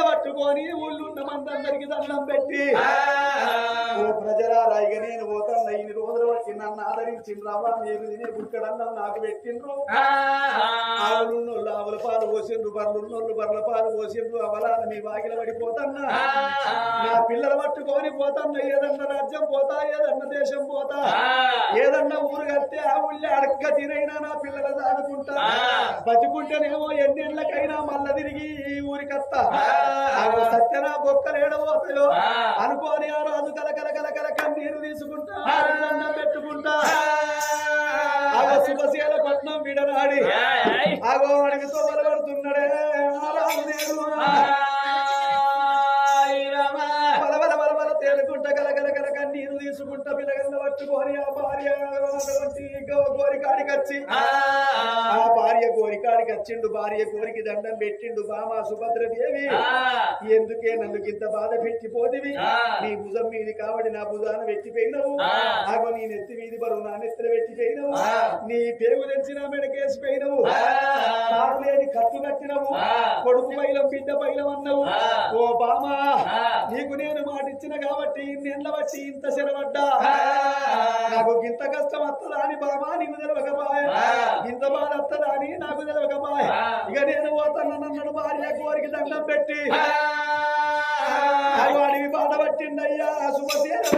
పట్టుకొని ఊళ్ళో ఉన్న మందందరికి దండం పెట్టి ఓ ప్రజలారా ఇక నేను పోతాను ఇన్ని రోజులు వచ్చి నన్ను ఆదరించిండ్రావా మీరు తినే గుక్కడన్నం నాకు పెట్టిండ్రు ఆవులున్నోళ్ళు ఆవుల పాలు పోసిండ్రు బర్రెలున్నోళ్ళు బర్రెల పాలు పోసిండ్రు అవలాల మీ వాకిల పడిపోతన్నా నా పిల్లలు పట్టుకొని పోతన్నా ఏదన్నా రాజ్యం పోతా ఏదన్నా దేశం పోతా ఏదన్నా ఊరు కడితే ఆ ఊళ్ళో అడక్క తినైనా నా పిల్లలు దాడుకుంటా బతుకుంటేనేమో ఎన్నేళ్ళకైనా మళ్ళా తిరిగి ఈ ఊరికత్తా సత్యనా బొక్కలు ఏడబోతాయో అనుకోని ఆ రాజు కలకల కలకల కన్నీరు తీసుకుంటా పెట్టుకుంటా శుభశీల పట్నం విడనాడి ఆగో అడిగితో బలపడుతున్నాడే ఆ రాజు నేను బలబల బలబల తేలుకుంటా కలకల కల కన్నీరు తీసుకుంటా పిల్లగల్ల పట్టుకొని ఆ భార్య కోరికాడికొచ్చి ఆ భార్య కోరికాడికి వచ్చిండు భార్య కోరికి దండం పెట్టిండు బామా సుభద్రదేవి ఎందుకే నన్ను ఇంత బాధ పెట్టిపోతివి నీ భుజం మీది కాబట్టి నా భుజాన పెట్టిపోయినవు ఆగో నీ నెత్తి మీది బరువు నా నెత్తిన పెట్టిపోయినవు నీ పేగు తెంచిన మెడకేసిపోయినవు లేని కట్టు కట్టినవు కొడుకు పైలం బిడ్డ పైలం అన్నవు ఓ బామా నీకు నేను మాటిచ్చిన కాబట్టి ఇన్నేళ్ళ బట్టి ఇంత శరవడ్డా నాకు ఇంత కష్టం వస్తుందా అని బామా నీకు తెలవకపాయ ఇంత బాధ వస్తుందా అని నాకు తెలవకపాయ ఇక నేను పోతానన్నాడు భార్య కోరికి దండం పెట్టి అడివి బాధ పట్టిండయ్యా శుభశీల